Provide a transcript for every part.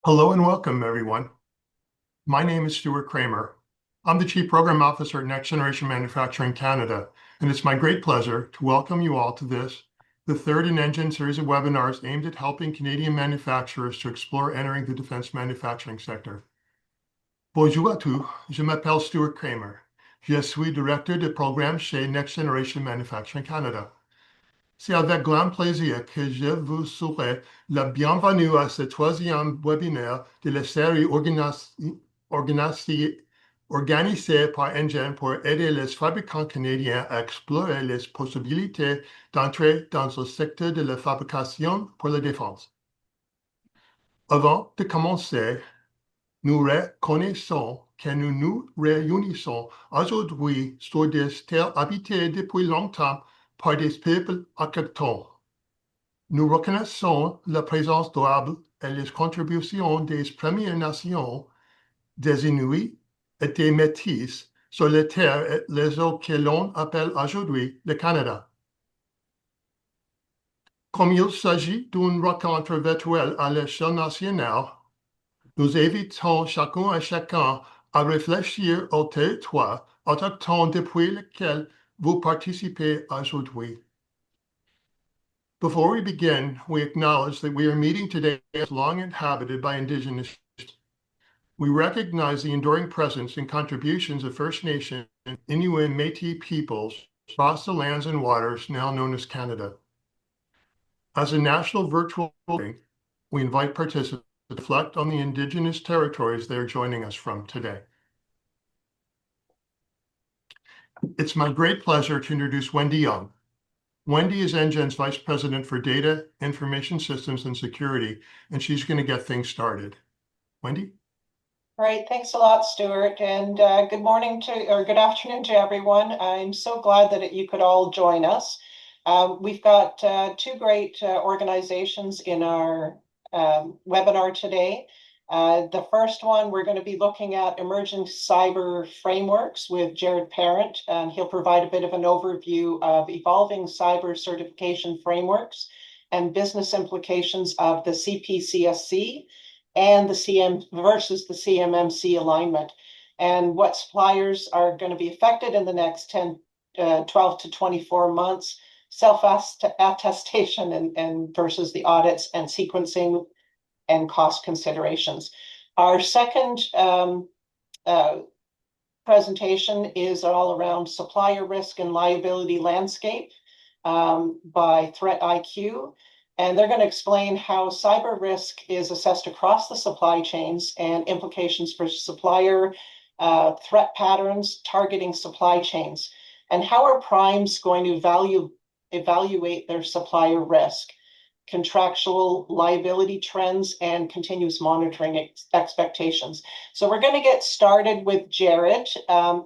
Hello and welcome, everyone. My name is Stuart Kramer. I'm the Chief Program Officer at Next Generation Manufacturing Canada, and it's my great pleasure to welcome you all to the third in NGen series of webinars aimed at helping Canadian manufacturers to explore entering the defense manufacturing sector. Bonjour à tous, je m'appelle Stuart Kramer. Je suis directeur de programme chez Next Generation Manufacturing Canada. C'est avec grand plaisir que je vous souhaite la bienvenue à ce troisième webinaire de la série organisée par NGen pour aider les fabricants canadiens à explorer les possibilités d'entrer dans le secteur de la fabrication pour la défense. Avant de commencer, nous reconnaissons que nous nous réunissons aujourd'hui sur des terres habitées depuis longtemps par des peuples autochtones. Nous reconnaissons la présence durable et les contributions des Premières Nations, des Inuits et des Métis sur les terres et les eaux que l'on appelle aujourd'hui le Canada. Comme il s'agit d'une rencontre virtuelle à l'échelle nationale, nous invitons chacun et chacun à réfléchir au territoire autochtone depuis lequel vous participez aujourd'hui. Before we begin, we acknowledge that we are meeting today as long inhabited by Indigenous. We recognize the enduring presence and contributions of First Nation, Inuit, and Métis peoples across the lands and waters now known as Canada. As a national virtual meeting, we invite participants to reflect on the Indigenous territories they are joining us from today. It's my great pleasure to introduce Wendy Young. Wendy is NGen's Vice President for Data, Information Systems, and Security, and she's going to get things started. Wendy? Great, thanks a lot, Stuart, and good morning good afternoon to everyone. I'm so glad that you could all join us. We've got two great organizations in our webinar today. The first one, we're going to be looking at emerging cyber frameworks with Jared Parent, and he'll provide a bit of an overview of evolving cyber certification frameworks and business implications of the CPCSC and versus the CMMC alignment, and what suppliers are going to be affected in the next 12 to 24 months, self-attestation and versus the audits and sequencing and cost considerations. Our second presentation is all around supplier risk and liability landscape by Threat IQ. And they're going to explain how cyber risk is assessed across the supply chains and implications for supplier threat patterns targeting supply chains. And how are primes going to evaluate their supplier risk, contractual liability trends, and continuous monitoring expectations. So we're going to get started with Jared.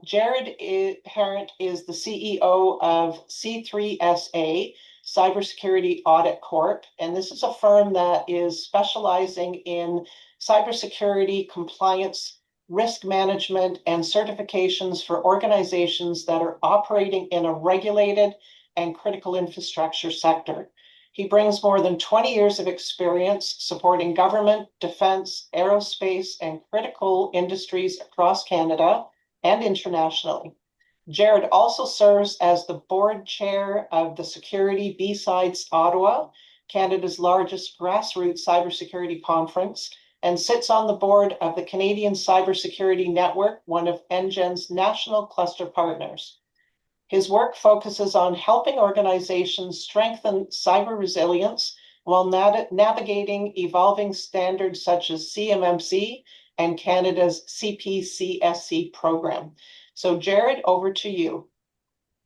Jared Parent is the CEO of C3SA, Cybersecurity Audit Corp. And this is a firm that is specializing in cybersecurity compliance, risk management, and certifications for organizations that are operating in a regulated and critical infrastructure sector. He brings more than 20 years of experience supporting government, defense, aerospace, and critical industries across Canada and internationally. Jared also serves as the board chair of the Security B-Sides Ottawa, Canada's largest grassroots cybersecurity conference, and sits on the board of the Canadian Cybersecurity Network, one of NGen's national cluster partners. His work focuses on helping organizations strengthen cyber resilience while navigating evolving standards such as CMMC and Canada's CPCSC program. So, Jared, over to you.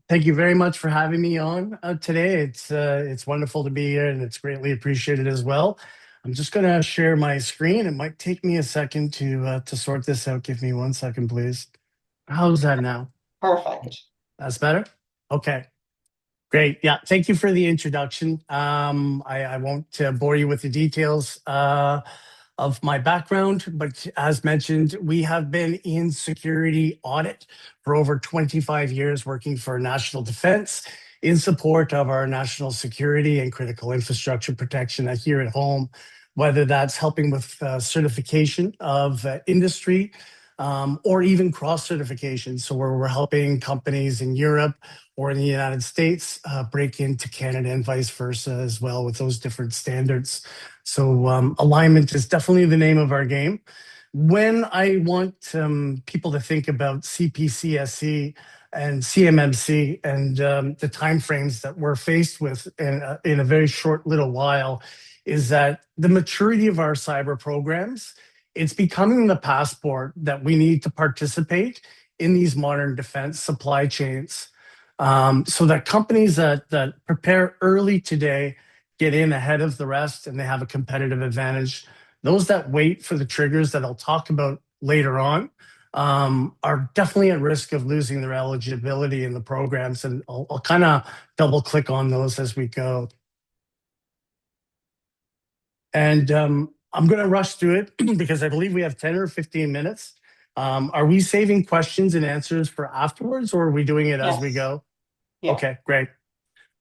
Thank you very much for having me on today. It's wonderful to be here, and it's greatly appreciated as well. I'm just going to share my screen. It might take me a second to sort this out. Give me 1 second, please. How's that now? Perfect. That's better? Okay. Great. Yeah. Thank you for the introduction. I won't bore you with the details of my background, but as mentioned, we have been in security audit for over 25 years, working for national defense in support of our national security and critical infrastructure protection here at home whether that's helping with certification of industry or even cross-certification. So where we're helping companies in Europe or in the United States break into Canada and vice versa as well with those different standards. So alignment is definitely the name of our game. When I want people to think about CPCSC and CMMC and the timeframes that we're faced with in a very short little while, is that the maturity of our cyber programs, it's becoming the passport that we need to participate in these modern defense supply chains. So that companies that prepare early today get in ahead of the rest and they have a competitive advantage. Those that wait for the triggers that I'll talk about later on are definitely at risk of losing their eligibility in the programs. And I'll kind of double click on those as we go. And I'm going to rush through it because I believe we have 10 or 15 minutes. Are we saving questions and answers for afterwards, or are we doing it as we go? Yeah. Okay, great.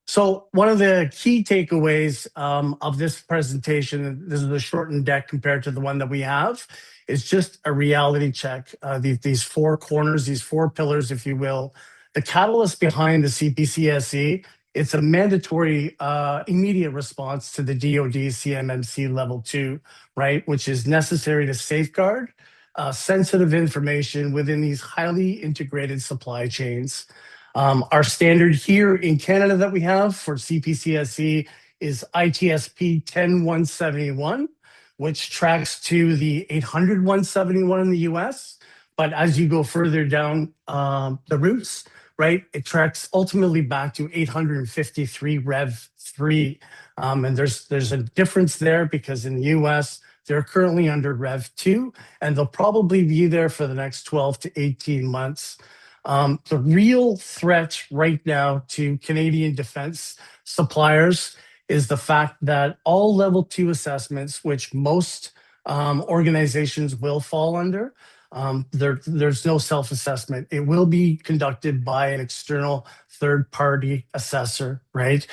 So one of the key takeaways of this presentation, this is a shortened deck compared to the one that we have, is just a reality check. These four corners, these four pillars, if you will. The catalyst behind the CPCSC, it's a mandatory immediate response to the DoD CMMC level 2, right? Which is necessary to safeguard sensitive information within these highly integrated supply chains. Our standard here in Canada that we have for CPCSC is ITSP 10171, which tracks to the 800-171 in the US. But as you go further down the routes, right, it tracks ultimately back to 853 Rev 3. And there's a difference there because in the US, they're currently under Rev 2, and they'll probably be there for the next 12 to 18 months. The real threat right now to Canadian defense suppliers is the fact that all level 2 assessments, which most organizations will fall under, there's no self-assessment. It will be conducted by an external third-party assessor, right?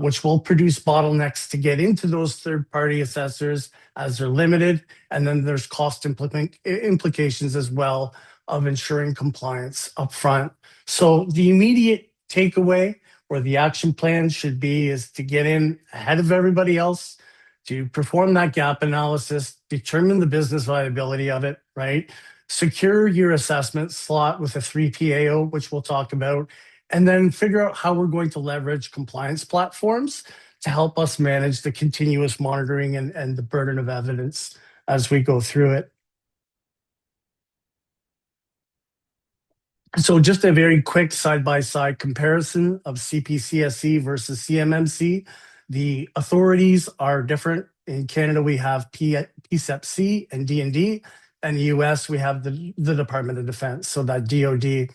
Which will produce bottlenecks to get into those third-party assessors as they're limited. And then there's cost implications as well of ensuring compliance upfront. So the immediate takeaway or the action plan should be is to get in ahead of everybody else, to perform that gap analysis, determine the business viability of it, right? Secure your assessment slot with a 3PAO, which we'll talk about, and then figure out how we're going to leverage compliance platforms to help us manage the continuous monitoring and the burden of evidence as we go through it. So just a very quick side-by-side comparison of CPCSC versus CMMC. The authorities are different. In Canada, we have PCEPC and D&D. And the US, we have the Department of Defense, so that DoD.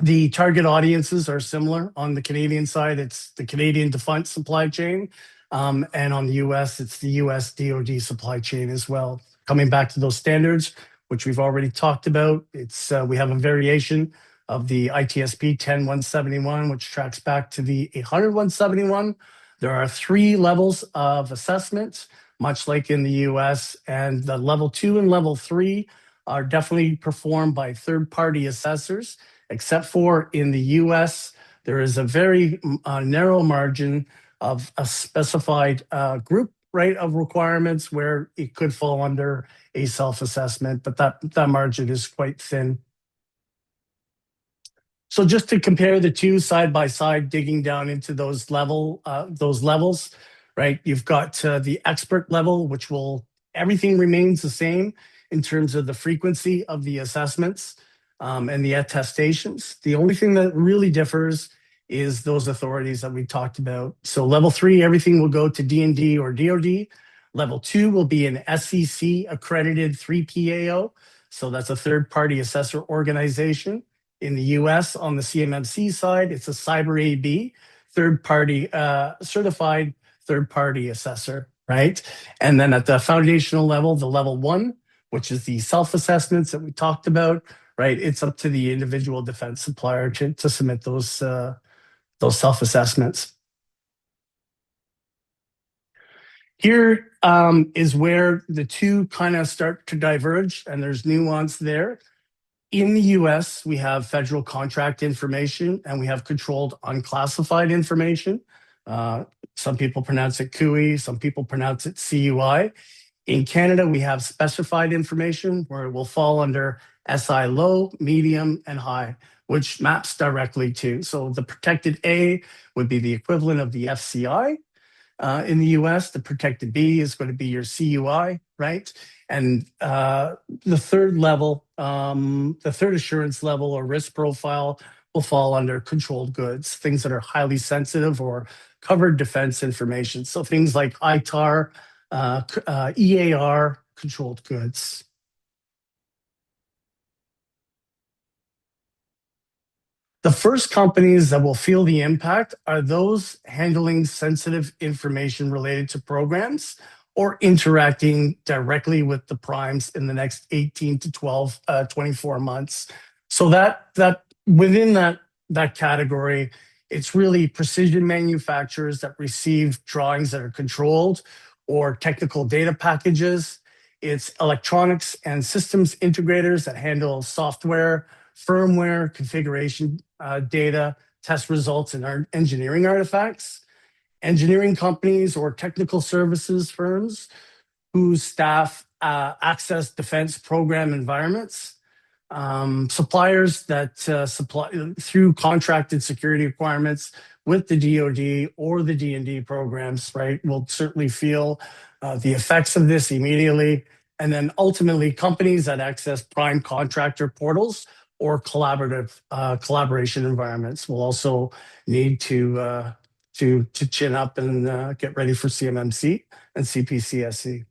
The target audiences are similar. On the Canadian side, it's the Canadian defense supply chain. And on the US, it's the US DoD supply chain as well. Coming back to those standards, which we've already talked about, it's we have a variation of the ITSP 10171, which tracks back to the 800-171. There are 3 levels of assessment, much like in the US, and the level 2 and level 3 are definitely performed by third-party assessors, except for in the US, there is a very narrow margin of a specified group, right, of requirements where it could fall under a self-assessment, but that margin is quite thin. So just to compare the two side by side, digging down into those levels, right? You've got the expert level, which everything remains the same in terms of the frequency of the assessments and the attestations. The only thing that really differs is those authorities that we talked about. So level 3, everything will go to D&D or DoD. Level 2 will be an SEC accredited 3PAO. So that's a third-party assessor organization. In the US, on the CMMC side, it's a Cyber AB, third-party certified third-party assessor, right? And then at the foundational level, the level 1, which is the self-assessments that we talked about, right? It's up to the individual defense supplier to submit those self-assessments. Here is where the two kind of start to diverge, and there's nuance there. In the US, we have federal contract information and we have controlled unclassified information. Some people pronounce it CUI, some people pronounce it CUI. In Canada, we have specified information where it will fall under SI low, medium, and high, which maps directly to. So the protected A would be the equivalent of the FCI. In the US, the protected B is going to be your CUI, right? And the third level, the third assurance level or risk profile will fall under controlled goods, things that are highly sensitive or covered defense information. So things like ITAR, EAR, controlled goods. The first companies that will feel the impact are those handling sensitive information related to programs or interacting directly with the primes in the next 18 to 24 months. So that within that category, it's really precision manufacturers that receive drawings that are controlled or technical data packages. It's electronics and systems integrators that handle software, firmware, configuration data, test results, and engineering artifacts. Engineering companies or technical services firms whose staff access defense program environments. Suppliers that supply through contracted security requirements with the DoD or the D&D programs, right, will certainly feel the effects of this immediately. And then ultimately, companies that access prime contractor portals or collaboration environments will also need to chin up and get ready for CMMC and CPCSC.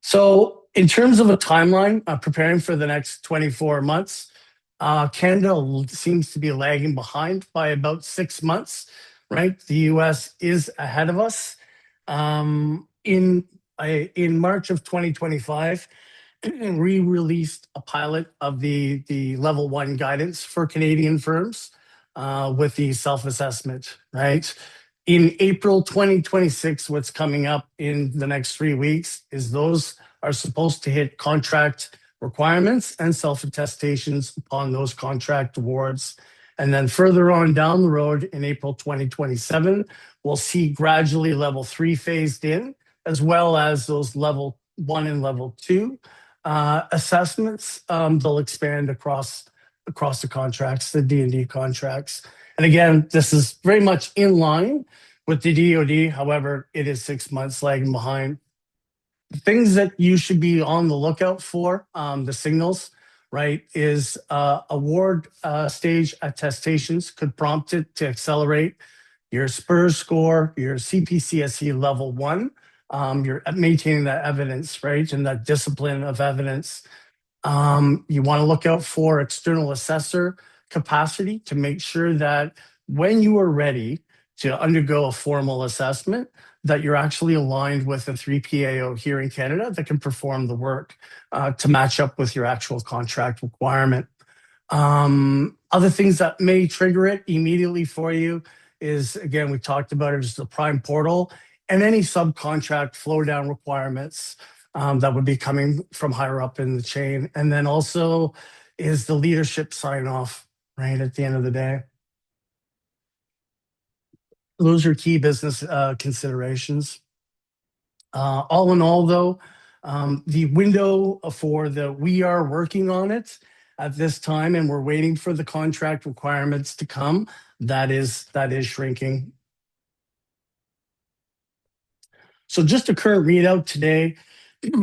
So in terms of a timeline, preparing for the next 24 months, Canada seems to be lagging behind by about 6 months, right? The US is ahead of us. In March of 2025, we released a pilot of the level 1 guidance for Canadian firms with the self-assessment, right? In April 2026, what's coming up in the next 3 weeks is those are supposed to hit contract requirements and self-attestations upon those contract awards. And then further on down the road in April 2027, we'll see gradually level 3 phased in, as well as those level 1 and level 2 assessments. They'll expand across the contracts, the D&D contracts. And again, this is very much in line with the DoD. However, it is 6 months lagging behind. The things that you should be on the lookout for, the signals, right, is award stage attestations could prompt it to accelerate your SPURS score, your CPCSC level 1. You're maintaining that evidence, right, and that discipline of evidence. You want to look out for external assessor capacity to make sure that when you are ready to undergo a formal assessment, that you're actually aligned with a 3PAO here in Canada that can perform the work to match up with your actual contract requirement. Other things that may trigger it immediately for you is, again, we talked about it, is the prime portal and any subcontract flow down requirements that would be coming from higher up in the chain. And then also is the leadership sign off, right, at the end of the day. Those are key business considerations. All in all, though, the window for we are working on it at this time, and we're waiting for the contract requirements to come. That is shrinking. So just a current readout today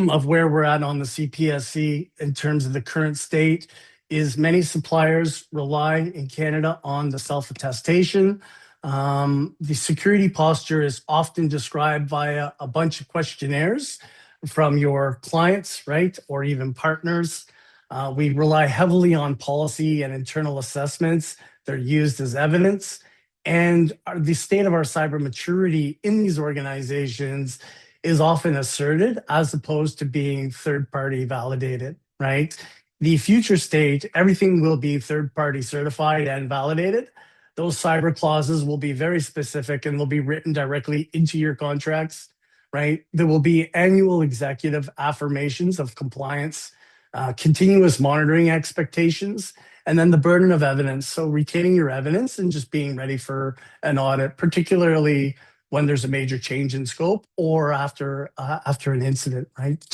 of where we're at on the CPSC in terms of the current state is many suppliers rely in Canada on the self-attestation. The security posture is often described via a bunch of questionnaires from your clients, right, or even partners. We rely heavily on policy and internal assessments. They're used as evidence. And the state of our cyber maturity in these organizations is often asserted as opposed to being third-party validated, right? The future state, everything will be third-party certified and validated. those cyber clauses will be very specific and they'll be written directly into your contracts, right? There will be annual executive affirmations of compliance, continuous monitoring expectations, and then the burden of evidence. So retaining your evidence and just being ready for an audit, particularly when there's a major change in scope or after an incident, right,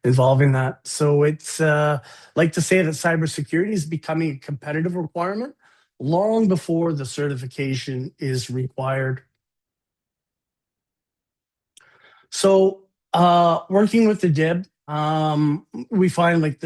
involving that. So it's like to say that cybersecurity is becoming a competitive requirement long before the certification is required. So working with the DIB, we find like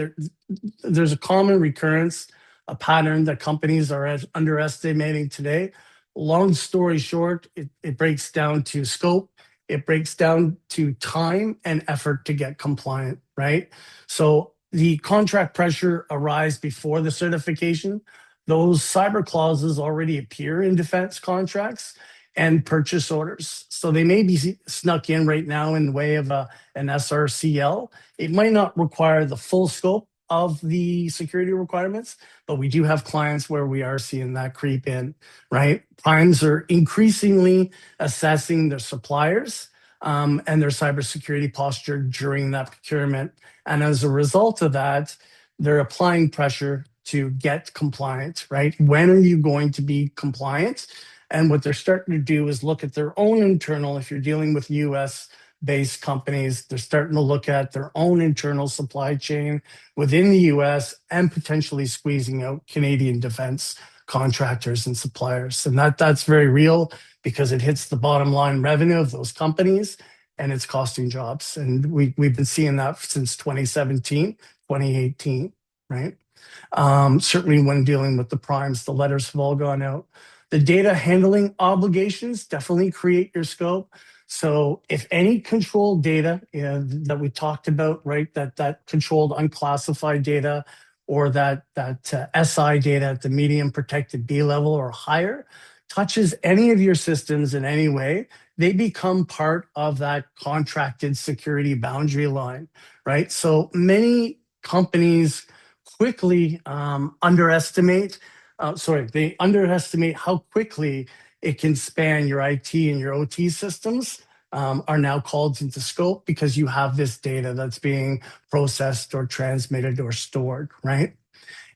there's a common recurrence, a pattern that companies are underestimating today. Long story short, it breaks down to scope, it breaks down to time and effort to get compliant, right? So the contract pressure arrives before the certification. Those cyber clauses already appear in defense contracts and purchase orders. So they may be snuck in right now in the way of an SRCL. It might not require the full scope of the security requirements, but we do have clients where we are seeing that creep in, right? Primes are increasingly assessing their suppliers and their cybersecurity posture during that procurement. And as a result of that, they're applying pressure to get compliant, right? When are you going to be compliant? And what they're starting to do is look at their own internal, if you're dealing with US based companies, they're starting to look at their own internal supply chain within the US and potentially squeezing out Canadian defense contractors and suppliers. And that's very real because it hits the bottom line revenue of those companies and it's costing jobs. And we've been seeing that since 2017, 2018, right? Certainly when dealing with the primes, the letters have all gone out. The data handling obligations definitely create your scope. So if any controlled data that we talked about, right, that controlled unclassified data or that SI data at the medium protected B level or higher touches any of your systems in any way, they become part of that contracted security boundary line, right? So many companies quickly underestimate how quickly it can span your IT and your OT systems are now called into scope because you have this data that's being processed or transmitted or stored, right?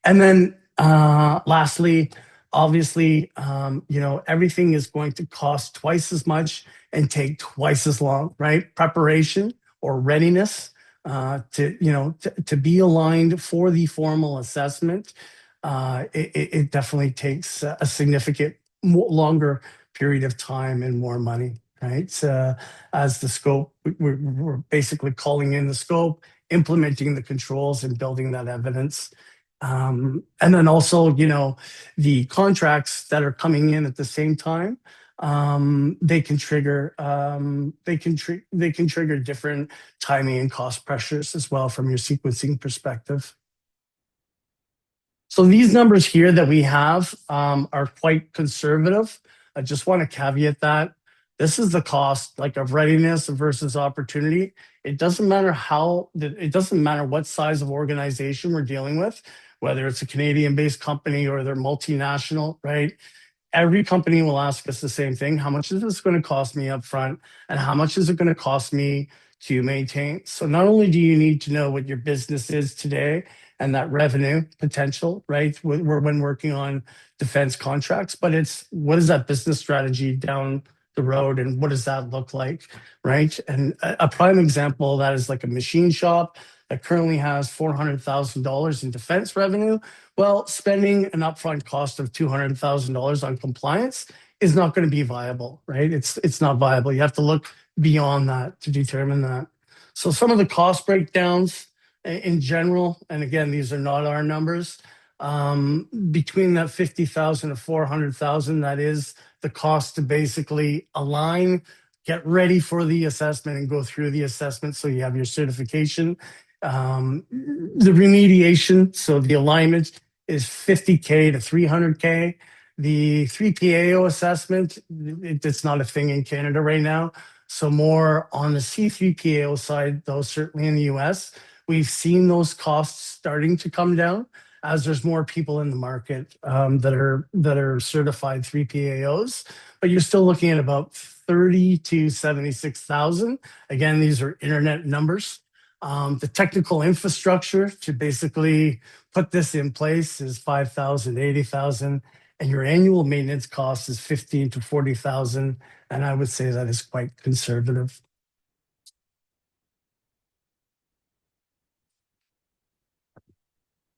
And then lastly, obviously, everything is going to cost twice as much and take twice as long, right? Preparation or readiness to be aligned for the formal assessment. It definitely takes a significant longer period of time and more money, right? As the scope, we're basically calling in the scope, implementing the controls and building that evidence. And then also, the contracts that are coming in at the same time, they can trigger different timing and cost pressures as well from your sequencing perspective. So these numbers here that we have are quite conservative. I just want to caveat that. This is the cost of readiness versus opportunity. It doesn't matter what size of organization we're dealing with, whether it's a Canadian-based company or they're multinational, right? Every company will ask us the same thing. How much is this going to cost me up front? And how much is it going to cost me to maintain? So not only do you need to know what your business is today and that revenue potential, right? When working on defense contracts, but it's what is that business strategy down the road and what does that look like, right? And a prime example of that is like a machine shop that currently has $400,000 in defense revenue. Well, spending an upfront cost of $200,000 on compliance is not going to be viable, right? It's not viable. You have to look beyond that to determine that. So some of the cost breakdowns in general, and again, these are not our numbers, between that 50,000 to 400,000, that is the cost to basically align, get ready for the assessment and go through the assessment so you have your certification. The remediation, so the alignment is 50K to 300K. The 3PAO assessment, it's not a thing in Canada right now. So more on the C3PAO side, though, certainly in the US, we've seen those costs starting to come down. as there's more people in the market that are certified 3PAOs, but you're still looking at about 30 to 76,000. Again, these are internet numbers. The technical infrastructure to basically put this in place is 5,000, 80,000, and your annual maintenance cost is 15 to 40,000, and I would say that is quite conservative.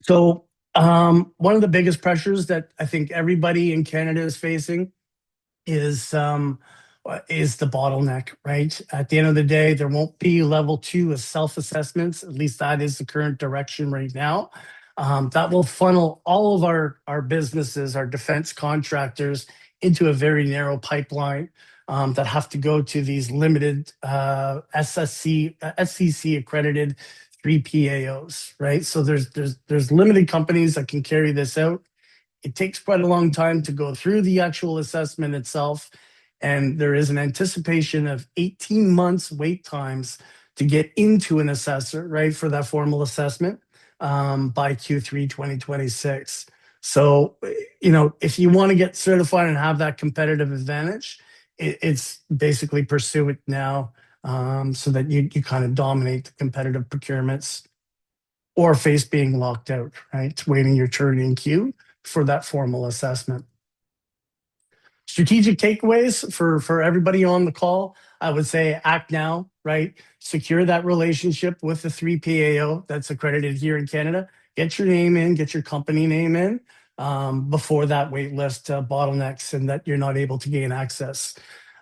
So one of the biggest pressures that I think everybody in Canada is facing is the bottleneck, right? At the end of the day, there won't be level 2 as self-assessments. At least that is the current direction right now. That will funnel all of our businesses, our defense contractors, into a very narrow pipeline that have to go to these limited SCC accredited 3PAOs, right? So there's limited companies that can carry this out. It takes quite a long time to go through the actual assessment itself, and there is an anticipation of 18 months wait times to get into an assessor, right, for that formal assessment by Q3 2026. So, if you want to get certified and have that competitive advantage, it's basically pursue it now so that you kind of dominate the competitive procurements or face being locked out, right? Waiting your turn in queue for that formal assessment. Strategic takeaways for everybody on the call, I would say act now, right? Secure that relationship with the 3PAO that's accredited here in Canada. Get your name in, get your company name in before that wait list bottlenecks and that you're not able to gain access.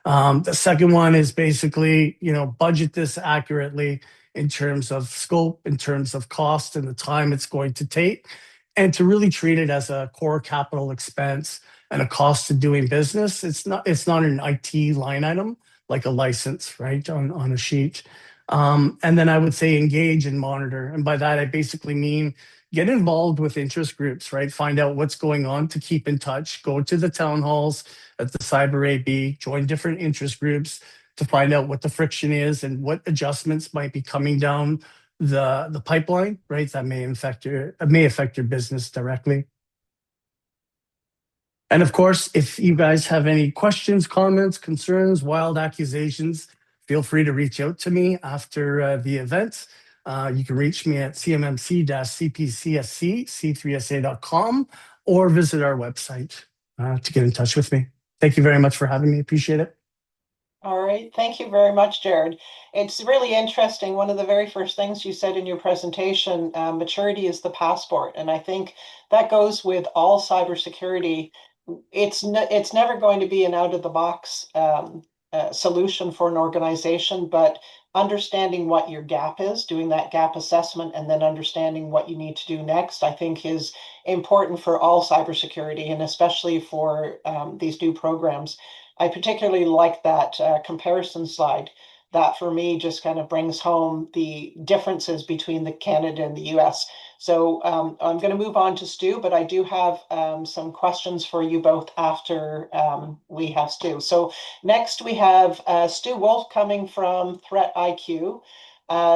The second one is basically, budget this accurately in terms of scope, in terms of cost and the time it's going to take, and to really treat it as a core capital expense and a cost of doing business. It's not an IT line item like a license, right, on a sheet. And then I would say engage and monitor. And by that, I basically mean get involved with interest groups, right? Find out what's going on to keep in touch. Go to the town halls at the Cyber AB, join different interest groups to find out what the friction is and what adjustments might be coming down the pipeline, right? That may affect your business directly. And of course, if you guys have any questions, comments, concerns, wild accusations, feel free to reach out to me after the event. You can reach me at CMMC-CPCSC C3SA.com or visit our website to get in touch with me. Thank you very much for having me. Appreciate it. All right. Thank you very much, Jared. It's really interesting. One of the very first things you said in your presentation, maturity is the passport. And I think that goes with all cybersecurity. It's never going to be an out-of-the-box solution for an organization, but understanding what your gap is, doing that gap assessment, and then understanding what you need to do next, I think is important for all cybersecurity, and especially for these new programs. I particularly like that comparison slide. That for me just kind of brings home the differences between the Canada and the US. So I'm going to move on to Stu, but I do have some questions for you both after we have Stu. So next we have Stu Wolf coming from Threat IQ.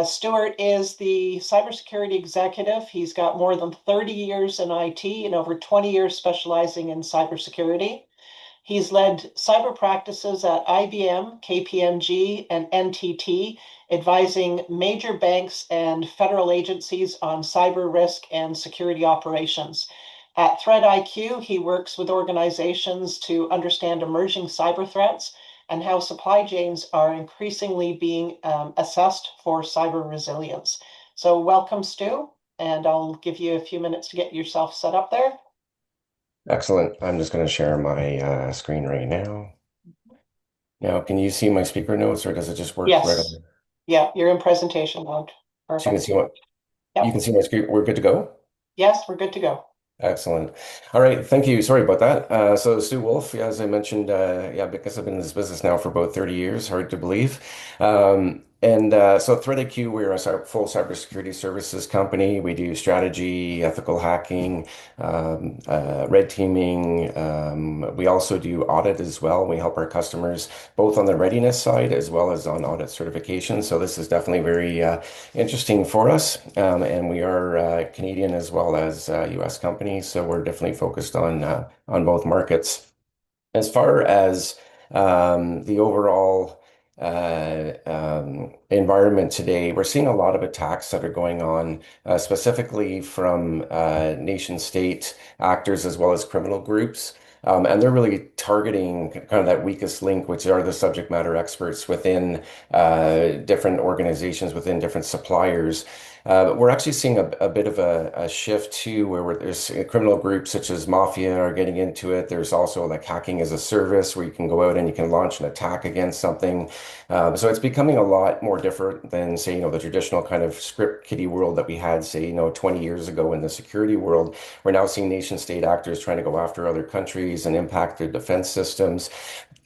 Stuart is the cybersecurity executive. He's got more than 30 years in IT and over 20 years specializing in cybersecurity. He's led cyber practices at IBM, KPMG, and NTT, advising major banks and federal agencies on cyber risk and security operations. At Threat IQ, he works with organizations to understand emerging cyber threats and how supply chains are increasingly being assessed for cyber resilience. So welcome, Stu, and I'll give you a few minutes to get yourself set up there. Excellent. I'm just going to share my screen right now. Now, can you see my speaker notes, or does it just work right Yes. on? Yeah, you're in presentation mode. So you can Perfect. see what Yep. you can see my screen. We're good to go? Yes, we're good to go. Excellent. All right. Thank you. Sorry about that. So Stu Wolf, yeah, as I mentioned, yeah, because I've been in this business now for about 30 years, hard to believe. So ThreatIQ, we're a full cybersecurity services company. We do strategy, ethical hacking, red teaming. We also do audit as well. We help our customers both on the readiness side as well as on audit certification. So this is definitely very interesting for us. And we are Canadian as well as US companies. So we're definitely focused on both markets. As far as the overall environment today, we're seeing a lot of attacks that are going on, specifically from nation state actors as well as criminal groups. And they're really targeting kind of that weakest link, which are the subject matter experts within different organizations, within different suppliers. We're actually seeing a bit of a shift too, where there's criminal groups such as Mafia are getting into it. There's also like hacking as a service where you can go out and you can launch an attack against something. So it's becoming a lot more different than, say, the traditional kind of script kiddie world that we had, say, 20 years ago in the security world. We're now seeing nation state actors trying to go after other countries and impact their defense systems.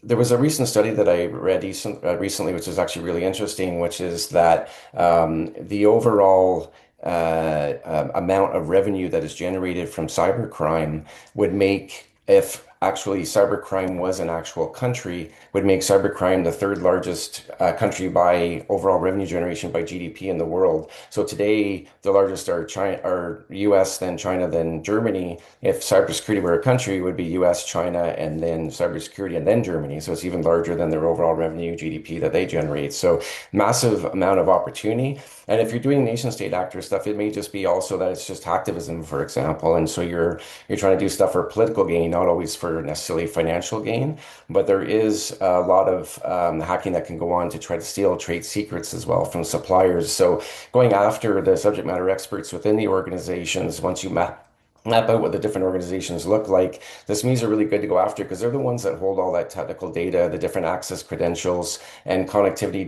There was a recent study that I read recently, which is actually really interesting, which is that the overall amount of revenue that is generated from cybercrime would make, if actually cybercrime was an actual country, would make cybercrime the third largest country by overall revenue generation by GDP in the world. So today, the largest are China, are US, then China, then Germany. If cybersecurity were a country, it would be US, China, and then cybersecurity, and then Germany. So it's even larger than their overall revenue GDP that they generate. So massive amount of opportunity. And if you're doing nation state actor stuff, it may just be also that it's just hacktivism, for example. And so you're trying to do stuff for political gain, not always for necessarily financial gain. But there is a lot of hacking that can go on to try to steal trade secrets as well from suppliers. So going after the subject matter experts within the organizations, once you map out what the different organizations look like, this means are really good to go after because they're the ones that hold all that technical data, the different access credentials and connectivity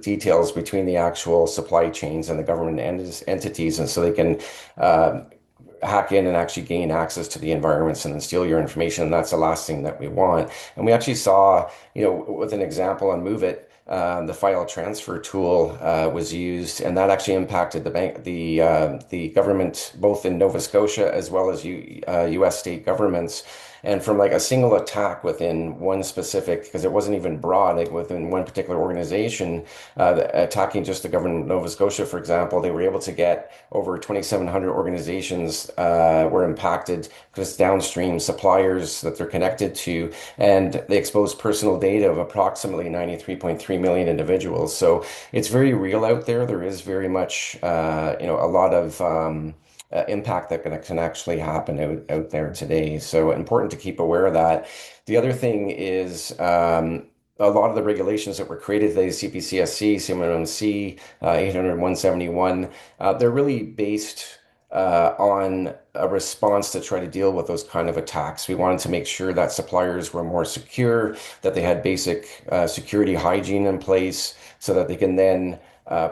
details between the actual supply chains and the government entities. And so they can hack in and actually gain access to the environments and then steal your information. And that's the last thing that we want. And we actually saw, with an example on Move It, the file transfer tool was used, and that actually impacted the government both in Nova Scotia as well as U.S. state governments. And from like a single attack within one specific, because it wasn't even broad, like within one particular organization, attacking just the government of Nova Scotia, for example, they were able to get over 2,700 organizations were impacted because downstream suppliers that they're connected to, and they exposed personal data of approximately 93.3 million individuals. So it's very real out there. There is very much, a lot of impact that can actually happen out there today. So important to keep aware of that. The other thing is a lot of the regulations that were created today, CPCSC, CMMC, 800-171, they're really based on a response to try to deal with those kind of attacks. We wanted to make sure that suppliers were more secure, that they had basic security hygiene in place so that they can then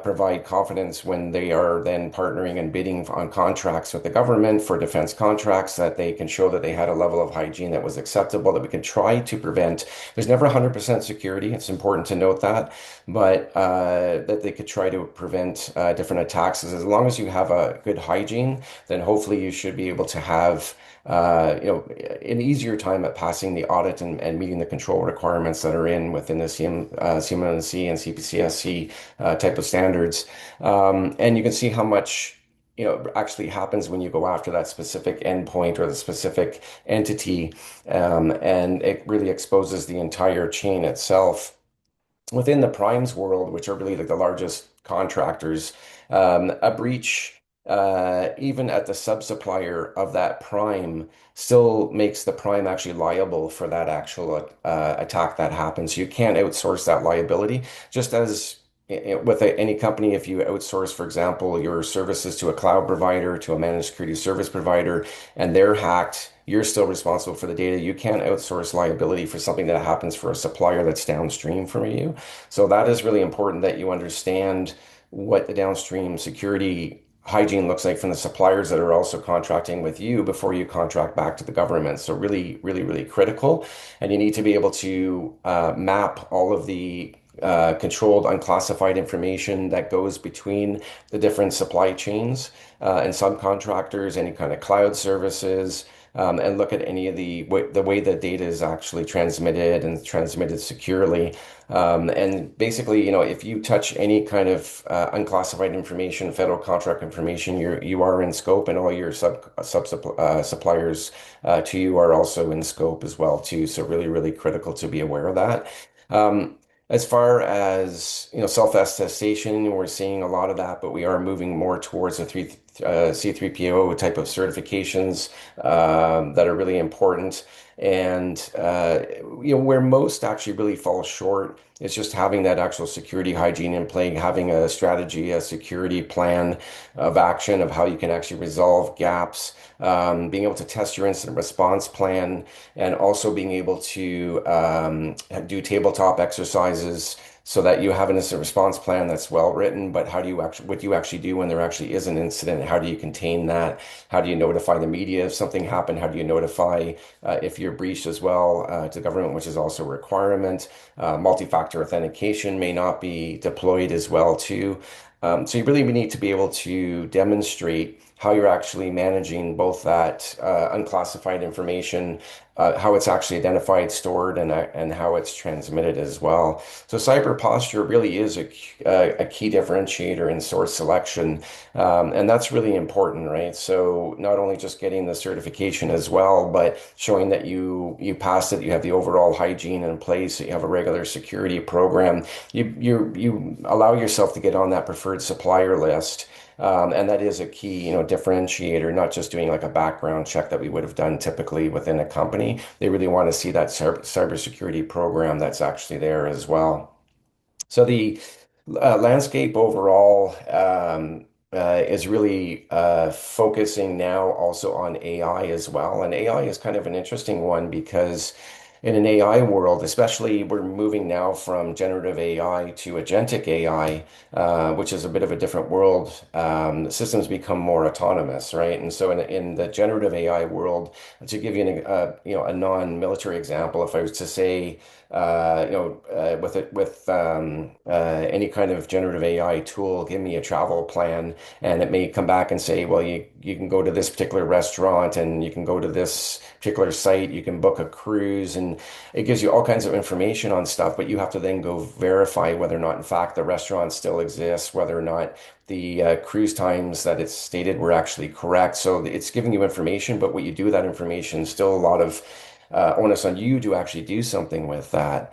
provide confidence when they are then partnering and bidding on contracts with the government for defense contracts, that they can show that they had a level of hygiene that was acceptable, that we can try to prevent. There's never 100% security. It's important to note that, but that they could try to prevent different attacks. As long as you have a good hygiene, then hopefully you should be able to have an easier time at passing the audit and meeting the control requirements that are within the CMMC and CPCSC type of standards. And you can see how much actually happens when you go after that specific endpoint or the specific entity, and it really exposes the entire chain itself. Within the primes world, which are really like the largest contractors, a breach, even at the sub-supplier of that prime, still makes the prime actually liable for that actual attack that happens. You can't outsource that liability, just as with any company, if you outsource, for example, your services to a cloud provider, to a managed security service provider, and they're hacked, you're still responsible for the data. You can't outsource liability for something that happens for a supplier that's downstream from you. So that is really important that you understand what the downstream security hygiene looks like from the suppliers that are also contracting with you before you contract back to the government. So really, really, really critical. And you need to be able to map all of the controlled, unclassified information that goes between the different supply chains and subcontractors, any kind of cloud services, and look at any of the way the data is actually transmitted and transmitted securely. And basically, if you touch any kind of unclassified information, federal contract information, you are in scope, and all your suppliers to you are also in scope as well too. So really, really critical to be aware of that. As far as self-attestation, we're seeing a lot of that, but we are moving more towards a C3PO type of certifications that are really important. And where most actually really fall short is just having that actual security hygiene in play, having a strategy, a security plan of action of how you can actually resolve gaps, being able to test your incident response plan, and also being able to do tabletop exercises so that you have an incident response plan that's well written, but what do you actually do when there actually is an incident? How do you contain that? How do you notify the media if something happened? How do you notify if you're breached as well to the government, which is also a requirement? Multi-factor authentication may not be deployed as well too. So you really need to be able to demonstrate how you're actually managing both that unclassified information, how it's actually identified, stored, and how it's transmitted as well. So cyber posture really is a key differentiator in source selection, and that's really important, right? So not only just getting the certification as well, but showing that you passed it, you have the overall hygiene in place, you have a regular security program, you allow yourself to get on that preferred supplier list. And that is a key, differentiator, not just doing like a background check that we would have done typically within a company. They really want to see that cybersecurity program that's actually there as well. So the landscape overall is really focusing now also on AI as well. And AI is kind of an interesting one because in an AI world, especially we're moving now from generative AI to agentic AI, which is a bit of a different world. The systems become more autonomous, right? And so in the generative AI world, to give you a non-military example, if I was to say, with any kind of generative AI tool, give me a travel plan, and it may come back and say, well, you can go to this particular restaurant, and you can go to this particular site, you can book a cruise, and it gives you all kinds of information on stuff, but you have to then go verify whether or not, in fact, the restaurant still exists, whether or not the cruise times that it's stated were actually correct. So it's giving you information, but what you do with that information, still a lot of onus on you to actually do something with that.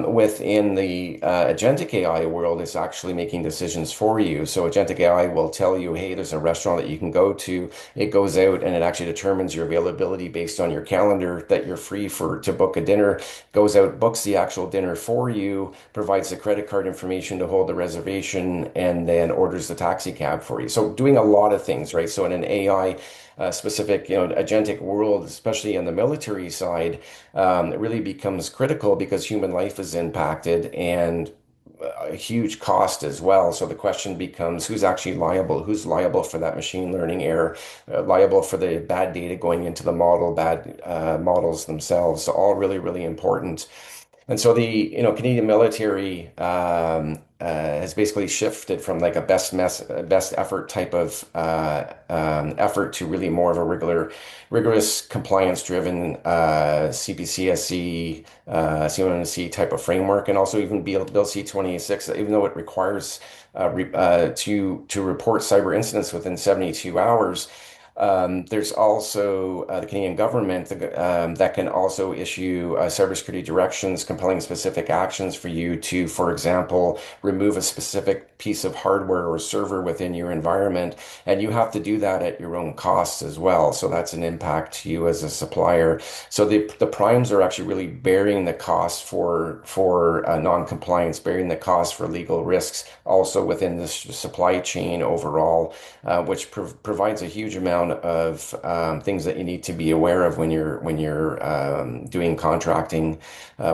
Within the agentic AI world, it's actually making decisions for you. So agentic AI will tell you, hey, there's a restaurant that you can go to. It goes out and it actually determines your availability based on your calendar that you're free to book a dinner, goes out, books the actual dinner for you, provides the credit card information to hold the reservation, and then orders the taxi cab for you. So doing a lot of things, right? So in an AI specific, agentic world, especially on the military side, it really becomes critical because human life is impacted and a huge cost as well. So the question becomes who's actually liable? Who's liable for that machine learning error? Liable for the bad data going into the bad models themselves. So all really, really important. And so the Canadian military has basically shifted from like a best effort type of effort to really more of a rigorous compliance-driven CPCSC CMMC type of framework, and also even Bill C-26, even though it requires to report cyber incidents within 72 hours. There's also the Canadian government that can also issue cybersecurity directions compelling specific actions for you to, for example, remove a specific piece of hardware or server within your environment. And you have to do that at your own costs as well. So that's an impact to you as a supplier. So the primes are actually really bearing the cost for non-compliance, bearing the cost for legal risks also within the supply chain overall, which provides a huge amount of things that you need to be aware of when you're doing contracting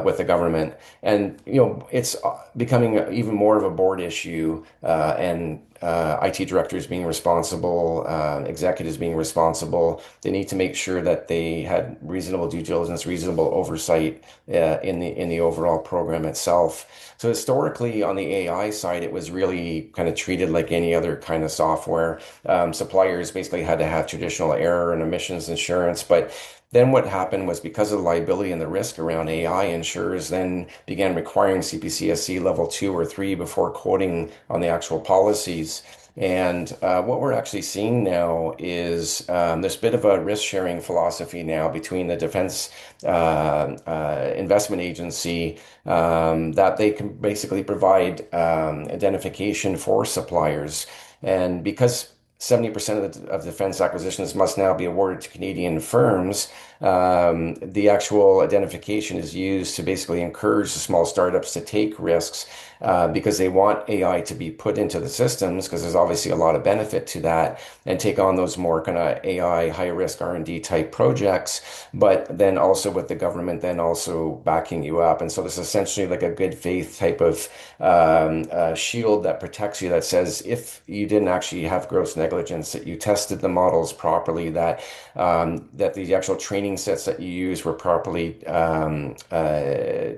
with the government. And it's becoming even more of a board issue and IT directors being responsible, executives being responsible. They need to make sure that they had reasonable due diligence, reasonable oversight in the overall program itself. So historically, on the AI side, it was really kind of treated like any other kind of software. Suppliers basically had to have traditional error and emissions insurance, but then what happened was because of the liability and the risk around AI, insurers then began requiring CPCSC level 2 or 3 before quoting on the actual policies. And what we're actually seeing now is this bit of a risk sharing philosophy now between the Defense Investment Agency that they can basically provide identification for suppliers. And because 70% of defense acquisitions must now be awarded to Canadian firms. The actual identification is used to basically encourage the small startups to take risks because they want AI to be put into the systems because there's obviously a lot of benefit to that and take on those more kind of AI high risk R&D type projects, but then also with the government then also backing you up. And so this is essentially like a good faith type of shield that protects you that says if you didn't actually have gross negligence, that you tested the models properly, that that the actual training sets that you use were properly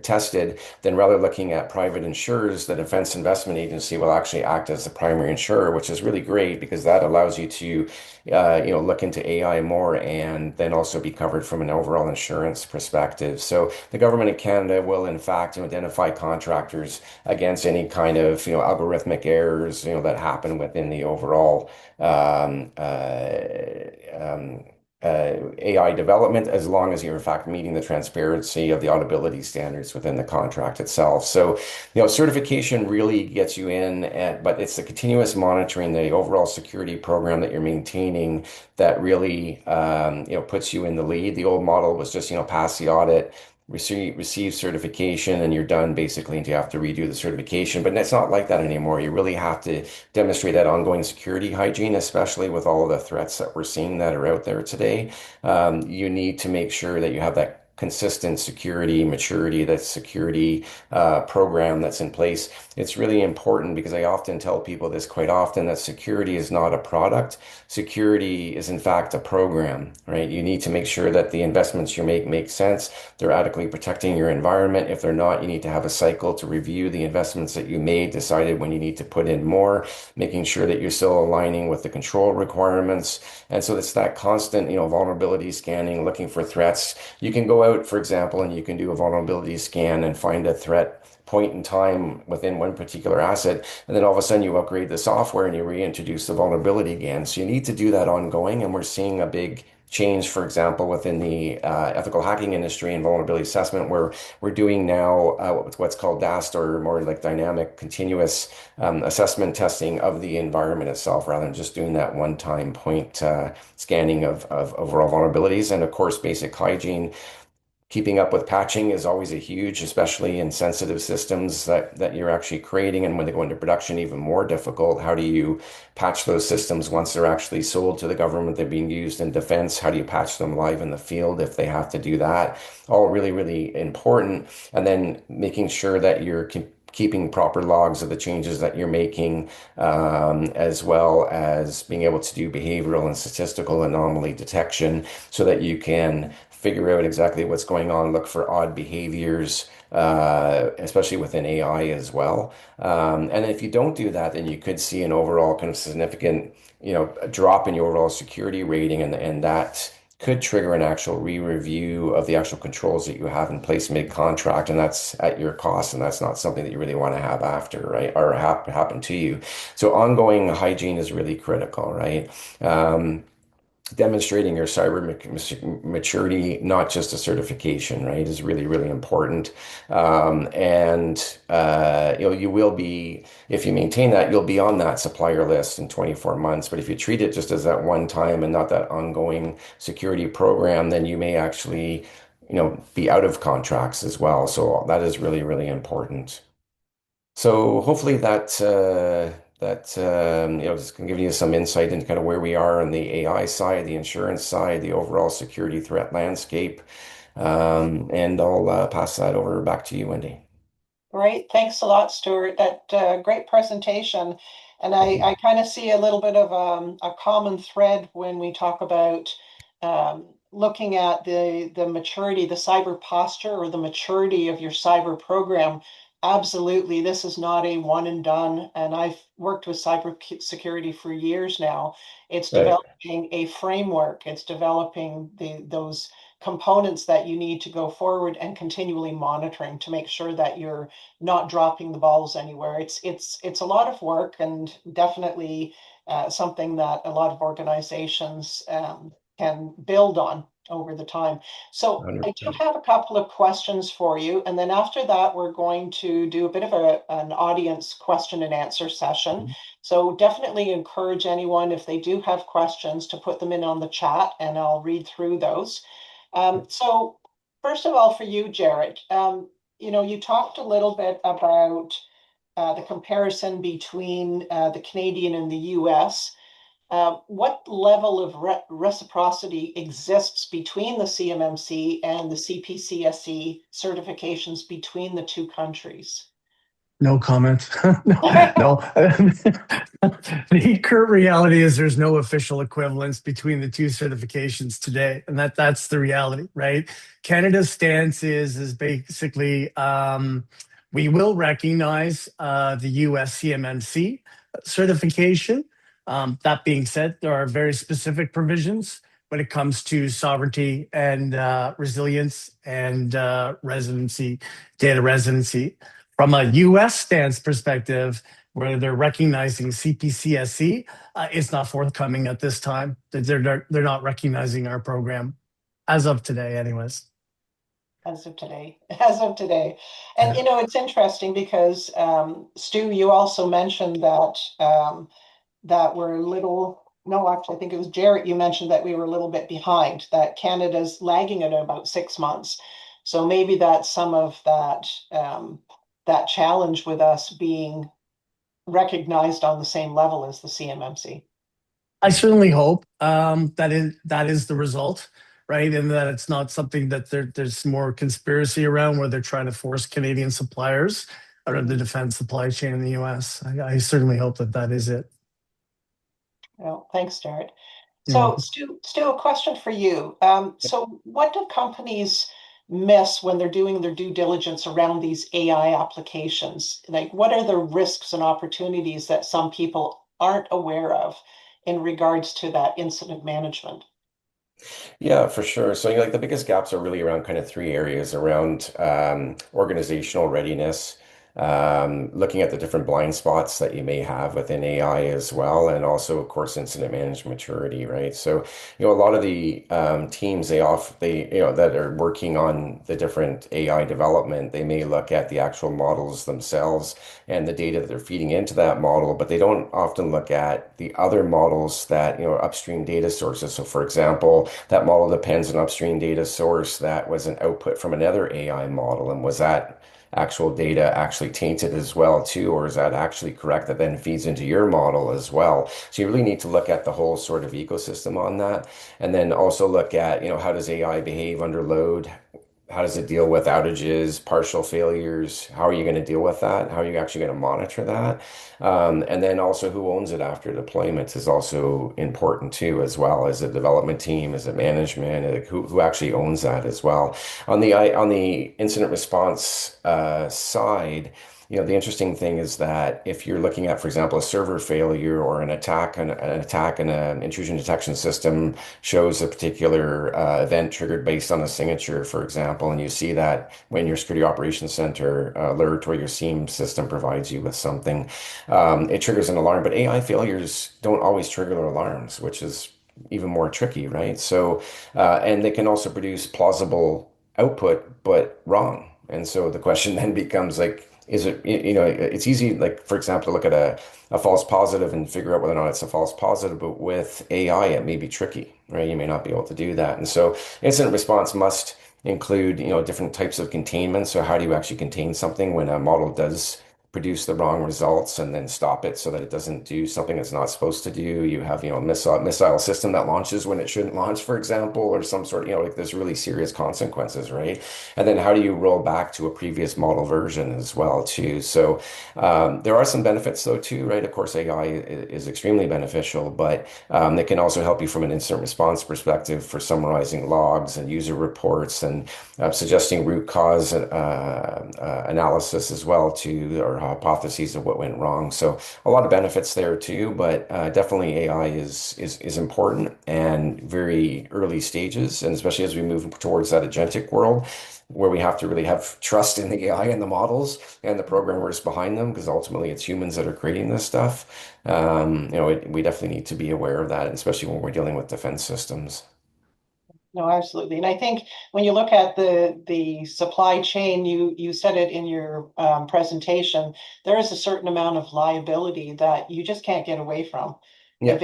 tested, then rather looking at private insurers, the Defense Investment Agency will actually act as the primary insurer, which is really great because that allows you to look into AI more and then also be covered from an overall insurance perspective. So the government of Canada will in fact identify contractors against any kind of algorithmic errors that happen within the overall AI development, as long as you're in fact meeting the transparency of the auditability standards within the contract itself. So, certification really gets you in, but it's the continuous monitoring, the overall security program that you're maintaining that really, puts you in the lead. The old model was just, pass the audit, receive certification, and you're done basically, and you have to redo the certification. But it's not like that anymore. You really have to demonstrate that ongoing security hygiene, especially with all of the threats that we're seeing that are out there today. You need to make sure that you have that consistent security, maturity, that security program that's in place. It's really important because I often tell people this quite often, that security is not a product. Security is in fact a program, right? You need to make sure that the investments you make sense. They're adequately protecting your environment. If they're not, you need to have a cycle to review the investments that you made, decided when you need to put in more, making sure that you're still aligning with the control requirements. And so it's that constant, vulnerability scanning, looking for threats. You can go out, for example, and you can do a vulnerability scan and find a threat point in time within one particular asset, and then all of a sudden you upgrade the software and you reintroduce the vulnerability again. So you need to do that ongoing, and we're seeing a big change, for example, within the ethical hacking industry and vulnerability assessment, where we're doing now what's called DAST, or more like dynamic continuous assessment testing of the environment itself, rather than just doing that one-time point scanning of overall vulnerabilities. And of course, basic hygiene. Keeping up with patching is always a huge, especially in sensitive systems that you're actually creating. And when they go into production, even more difficult. How do you patch those systems once they're actually sold to the government? They're being used in defense. How do you patch them live in the field if they have to do that? All really, really important. And then making sure that you're keeping proper logs of the changes that you're making, as well as being able to do behavioral and statistical anomaly detection so that you can figure out exactly what's going on, look for odd behaviors, especially within AI as well. And if you don't do that, then you could see an overall kind of significant, drop in your overall security rating, and that could trigger an actual re-review of the actual controls that you have in place mid-contract, and that's at your cost, and that's not something that you really want to have after, right, or happen to you. So ongoing hygiene is really critical, right? Demonstrating your cyber maturity, not just a certification, right, is really, really important. You will be, if you maintain that, you'll be on that supplier list in 24 months. But if you treat it just as that one time and not that ongoing security program, then you may actually, be out of contracts as well. So that is really, really important. So hopefully just can give you some insight into kind of where we are on the AI side, the insurance side, the overall security threat landscape. And I'll pass that over back to you, Wendy. Great. Thanks a lot, Stuart. That great presentation. And I kind of see a little bit of a common thread when we talk about looking at the maturity, the cyber posture, or the maturity of your cyber program. Absolutely, this is not a one and done. And I've worked with cyber security for years now. It's Right. developing a framework. It's developing those components that you need to go forward and continually monitoring to make sure that you're not dropping the balls anywhere. It's a lot of work, and definitely something that a lot of organizations can build on over the time. So I do 100%. have a couple of questions for you, and then after that, we're going to do a bit of an audience question and answer session. So definitely encourage anyone, if they do have questions, to put them in on the chat, and I'll read through those. So first of all, for you, Jared, you talked a little bit about the comparison between the Canadian and the US. What level of reciprocity exists between the CMMC and the CPCSC certifications between the two countries? No comment. No. The current reality is there's no official equivalence between the two certifications today, and that's the reality, right? Canada's stance is basically we will recognize the US CMMC certification. That being said, there are very specific provisions when it comes to sovereignty and resilience and residency, data residency. From a US stance perspective, where they're recognizing CPCSC, it's not forthcoming at this time. They're not recognizing our program as of today, anyways. As of today, as of today. And Yeah. it's interesting because Stu, you also mentioned that we're a little, no, actually, I think it was Jarrett, you mentioned that we were a little bit behind, that Canada's lagging at about 6 months. So maybe that's some of that challenge with us being recognized on the same level as the CMMC. I certainly hope that is the result, right? And that it's not something that there's more conspiracy around where they're trying to force Canadian suppliers out of the defense supply chain in the US. I certainly hope that is it. Well, thanks, Jared. You're So, welcome. Stu, a question for you. So what do companies miss when they're doing their due diligence around these AI applications? Like, what are the risks and opportunities that some people aren't aware of in regards to that incident management? Yeah, for sure. So, like the biggest gaps are really around kind of three areas around organizational readiness, looking at the different blind spots that you may have within AI as well, and also, of course, incident management maturity, right? So, a lot of the teams that are working on the different AI development, they may look at the actual models themselves and the data that they're feeding into that model, but they don't often look at the other models that, upstream data sources. So for example, that model depends on upstream data source that was an output from another AI model. And was that actual data actually tainted as well too, or is that actually correct that then feeds into your model as well? So you really need to look at the whole sort of ecosystem on that. And then also look at, how does AI behave under load? How does it deal with outages, partial failures? How are you going to deal with that? How are you actually going to monitor that? And then also who owns it after deployment is also important too, as well as a development team, as a management, like who actually owns that as well. On the incident response side, the interesting thing is that if you're looking at, for example, a server failure or an attack in an intrusion detection system shows a particular event triggered based on a signature, for example, and you see that when your security operations center alert or your SIEM system provides you with something, it triggers an alarm. But AI failures don't always trigger alarms, which is even more tricky, right? So, and they can also produce plausible output, but wrong. And so the question then becomes like, is it, it's easy, like, for example, to look at a false positive and figure out whether or not it's a false positive, but with AI, it may be tricky, right? You may not be able to do that. And so incident response must include, different types of containment. So how do you actually contain something when a model does produce the wrong results and then stop it so that it doesn't do something it's not supposed to do. You have, a missile system that launches when it shouldn't launch, for example, or some sort of, like there's really serious consequences, right? And then how do you roll back to a previous model version as well, too? So there are some benefits though, too, right? Of course, AI is extremely beneficial, but it can also help you from an incident response perspective for summarizing logs and user reports and suggesting root cause analysis as well too, or hypotheses of what went wrong. So a lot of benefits there too, but definitely AI is important and very early stages, and especially as we move towards that agentic world, where we have to really have trust in the AI and the models and the programmers behind them, because ultimately it's humans that are creating this stuff. We definitely need to be aware of that, especially when we're dealing with defense systems. No, absolutely. And I think when you look at the supply chain, you said it in your presentation, there is a certain amount of liability that you just can't get away from. Yeah. If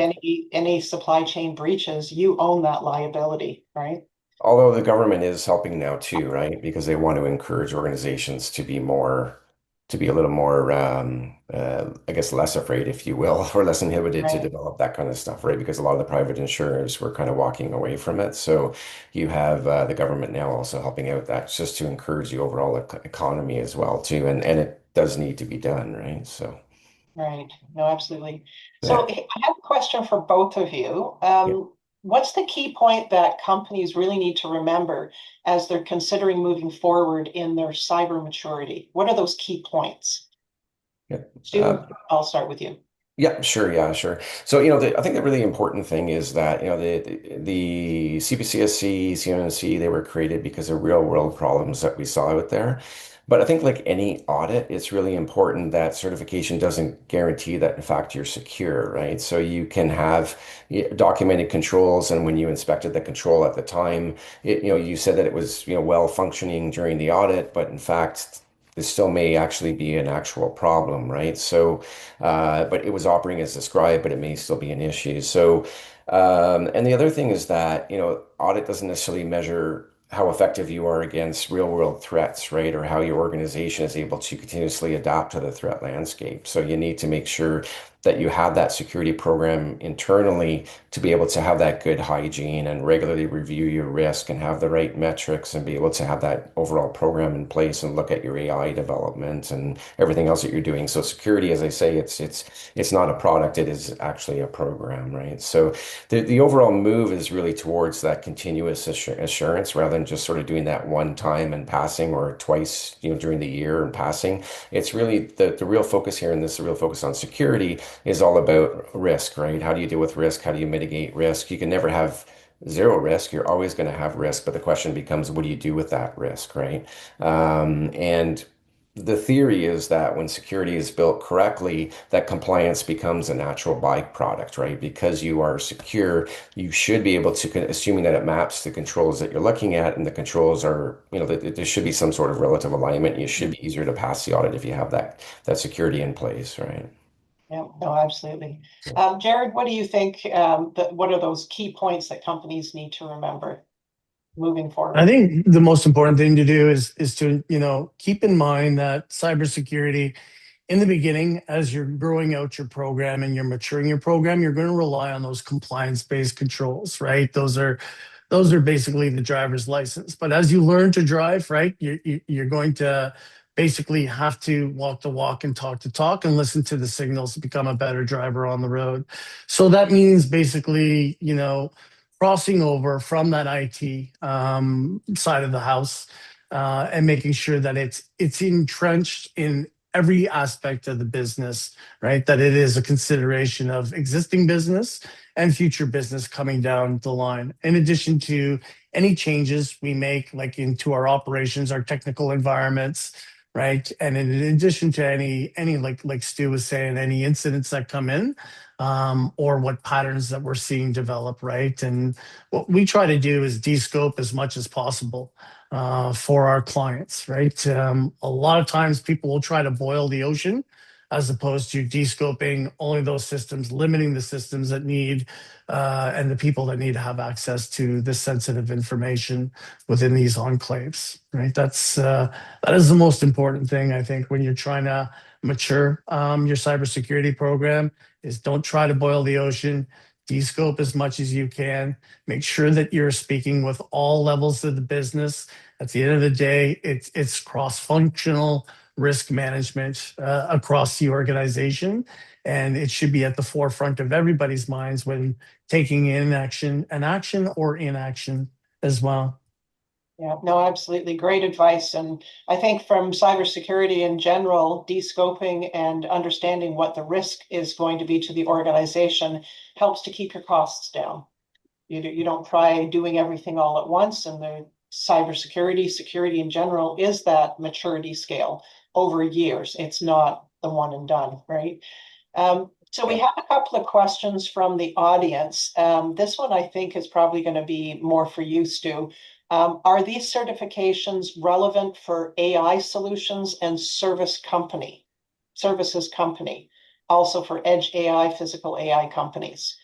any supply chain breaches, you own that liability, right? Although the government is helping now too, right? Because they want to encourage organizations to be a little more, I guess, less afraid, if you will, or less inhibited to Right. develop that kind of stuff, right? Because a lot of the private insurers were kind of walking away from it. So you have the government now also helping out that just to encourage the overall economy as well too, and it does need to be done, right? So Right. No, absolutely. So yeah. I have a question for both of you. Yeah. What's the key point that companies really need to remember as they're considering moving forward in their cyber maturity? What are those key points? Yeah. Stu, I'll start with you. Yeah, sure. Yeah, sure. So, I think the really important thing is that, the CPCSC, CMMC, they were created because of real world problems that we saw out there. But I think like any audit, it's really important that certification doesn't guarantee that, in fact, you're secure, right? So you can have documented controls, and when you inspected the control at the time, you said that it was, well functioning during the audit, but in fact, this still may actually be an actual problem, right? So, but it was operating as described, but it may still be an issue. So, and the other thing is that, audit doesn't necessarily measure how effective you are against real world threats, right? Or how your organization is able to continuously adapt to the threat landscape. So you need to make sure that you have that security program internally to be able to have that good hygiene and regularly review your risk and have the right metrics and be able to have that overall program in place and look at your AI development and everything else that you're doing. So security, as I say, it's not a product, it is actually a program, right? So the overall move is really towards that continuous assurance rather than just sort of doing that one time and passing, or twice, during the year and passing. It's really the real focus here, and this is the real focus on security, is all about risk, right? How do you deal with risk? How do you mitigate risk? You can never have zero risk. You're always going to have risk, but the question becomes, what do you do with that risk, right? And the theory is that when security is built correctly, that compliance becomes a natural byproduct, right? Because you are secure, you should be able to, assuming that it maps the controls that you're looking at, and the controls are, there should be some sort of relative alignment. You should be easier to pass the audit if you have that security in place, right? Yeah, no, absolutely. Jared, what do you think? What are those key points that companies need to remember moving I forward? think the most important thing to do is to, keep in mind that cybersecurity in the beginning, as you're growing out your program and you're maturing your program, you're going to rely on those compliance-based controls, right? Those are basically the driver's license. But as you learn to drive, right, you're going to basically have to walk the walk and talk the talk and listen to the signals to become a better driver on the road. So that means basically, crossing over from that IT side of the house and making sure that it's entrenched in every aspect of the business, right? That it is a consideration of existing business and future business coming down the line. In addition to any changes we make, like into our operations, our technical environments, right? And in addition to any like Stu was saying, any incidents that come in, or what patterns that we're seeing develop, right? And what we try to do is de-scope as much as possible for our clients, right? A lot of times people will try to boil the ocean as opposed to descoping only those systems, limiting the systems that need and the people that need to have access to this sensitive information within these enclaves, right? That is the most important thing, I think, when you're trying to mature your cybersecurity program, is don't try to boil the ocean. Descope as much as you can. Make sure that you're speaking with all levels of the business. At the end of the day, it's cross-functional risk management across the organization, and it should be at the forefront of everybody's minds when taking an action or inaction as well. Yeah, no, absolutely. Great advice. And I think from cybersecurity in general, descoping and understanding what the risk is going to be to the organization helps to keep your costs down. You don't try doing everything all at once. And the security in general is that maturity scale over years. It's not the one and done, right? So we have a couple of questions from the audience. This one I think is probably going to be more for you, Stu. Are these certifications relevant for AI solutions and services company, also for edge AI, physical AI companies?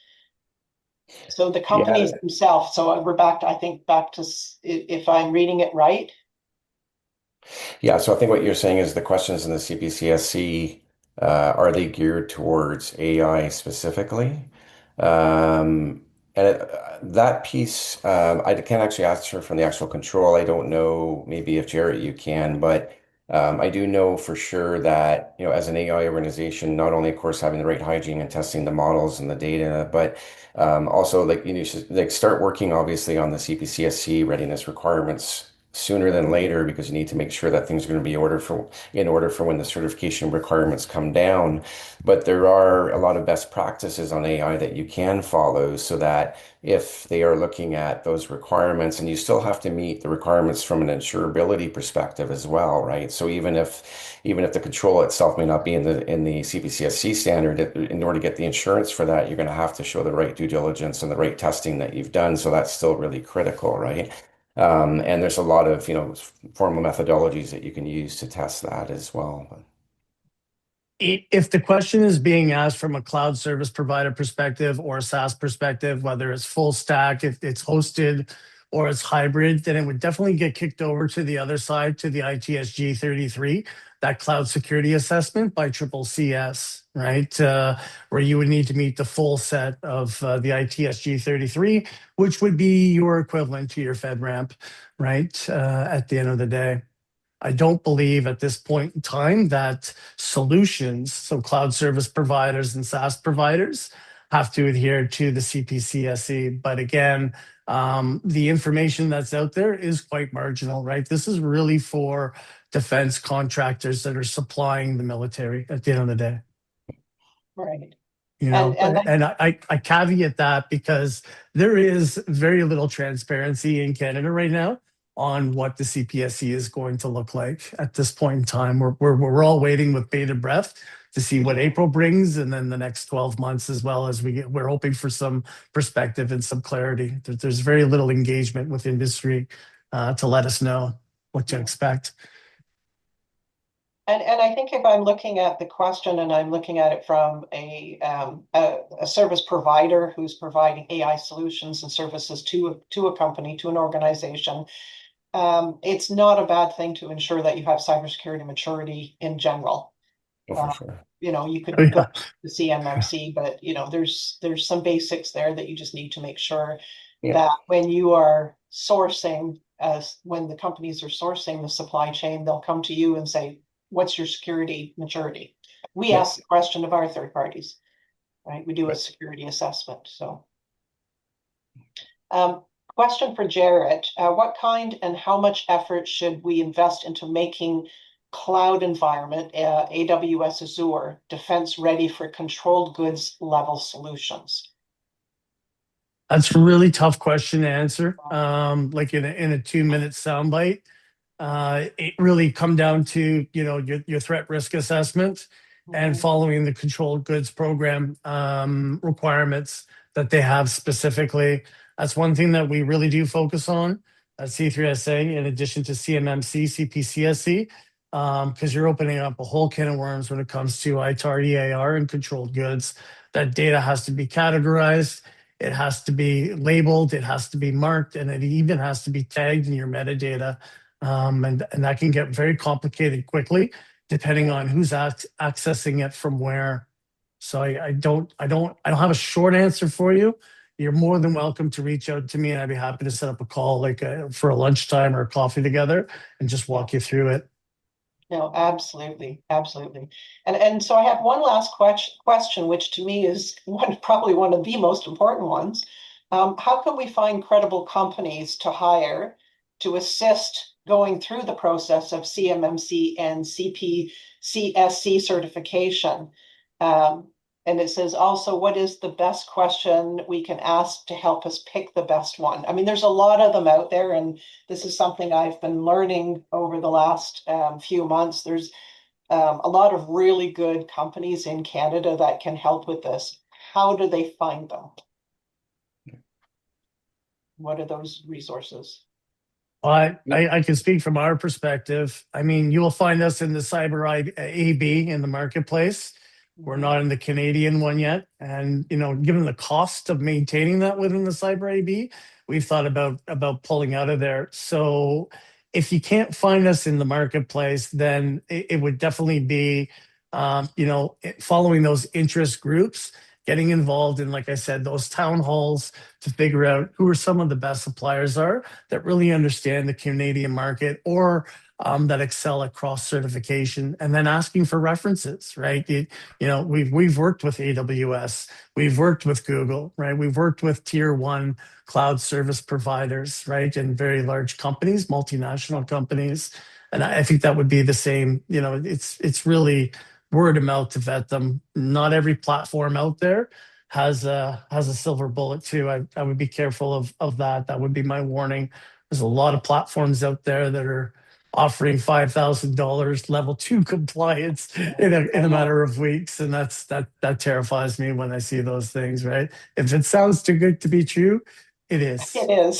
So the companies themselves. So we're back to, if I'm reading it right. Yeah, so I think what you're saying is the questions in the CPCSC, are they geared towards AI specifically? That piece, I can't actually answer from the actual control. I don't know, maybe if Jarrett, you can, but I do know for sure that, as an AI organization, not only, of course, having the right hygiene and testing the models and the data, but also you should start working obviously on the CPCSC readiness requirements sooner than later, because you need to make sure that things are going to be in order for when the certification requirements come down. But there are a lot of best practices on AI that you can follow, so that if they are looking at those requirements, and you still have to meet the requirements from an insurability perspective as well, right? So even if the control itself may not be in the CPCSC standard, in order to get the insurance for that, you're going to have to show the right due diligence and the right testing that you've done. So that's still really critical, right? And there's a lot of, formal methodologies that you can use to test that as well. If the question is being asked from a cloud service provider perspective or a SaaS perspective, whether it's full stack, if it's hosted or it's hybrid, then it would definitely get kicked over to the other side, to the ITSG 33, that cloud security assessment by CCCS, right? Where you would need to meet the full set of the ITSG 33, which would be your equivalent to your FedRAMP, right? At the end of the day. I don't believe at this point in time that solutions, so cloud service providers and SaaS providers, have to adhere to the CPCSC. But again, the information that's out there is quite marginal, right? This is really for defense contractors that are supplying the military at the end of the day. Right. And I caveat that because there is very little transparency in Canada right now on what the CPSC is going to look like at this point in time. We're all waiting with bated breath to see what April brings, and then the next 12 months as well, as we're hoping for some perspective and some clarity. There's very little engagement with industry to let us know what to expect. And I think if I'm looking at the question and I'm looking at it from a service provider who's providing AI solutions and services to a company, to an organization, it's not a bad thing to ensure that you have cybersecurity maturity in general. For sure. You could go to the CMMC, but there's some basics there that you just need to make sure that when you are sourcing, when the companies are sourcing the supply chain, they'll come to you and say, what's your security maturity? We ask the question of our third parties, right? We do a security assessment. So question for Jarrett, what kind and how much effort should we invest into making cloud environment, AWS Azure, defense ready for controlled goods level solutions? That's a really tough question to answer. Like in a 2-minute soundbite. It really come down to your threat risk assessment and following the controlled goods program requirements that they have specifically. That's one thing that we really do focus on at C3SA, in addition to CMMC, CPCSC. because you're opening up a whole can of worms when it comes to ITAR, EAR, and controlled goods. That data has to be categorized. It has to be labeled. It has to be marked, and it even has to be tagged in your metadata. And that can get very complicated quickly, depending on who's accessing it from where. So I don't have a short answer for you. You're more than welcome to reach out to me, and I'd be happy to set up a call, like for a lunchtime or a coffee together, and just walk you through it. No, absolutely, absolutely. And so I have one last question, which to me is probably one of the most important ones. How can we find credible companies to hire to assist going through the process of CMMC and CPCSC certification? And it says also, what is the best question we can ask to help us pick the best one? I mean, there's a lot of them out there, and this is something I've been learning over the last few months. There's a lot of really good companies in Canada that can help with this. How do they find them? What are those resources? I can speak from our perspective. I mean, you will find us in the Cyber AB in the marketplace. We're not in the Canadian one yet. And, given the cost of maintaining that within the Cyber AB, we've thought about pulling out of there. So if you can't find us in the marketplace, then it would definitely be, following those interest groups, getting involved in, like I said, those town halls to figure out who are some of the best suppliers are that really understand the Canadian market, or that excel at cross certification, and then asking for references, right? We've worked with AWS, we've worked with Google, right? We've worked with tier 1 cloud service providers, right? And very large companies, multinational companies. And I think that would be the same. It's really word of mouth to vet them. Not every platform out there has a silver bullet too. I would be careful of that. That would be my warning. There's a lot of platforms out there that are offering $5,000 level 2 compliance in a matter of weeks, and that terrifies me when I see those things. Right? If it sounds too good to be true, it is. It is.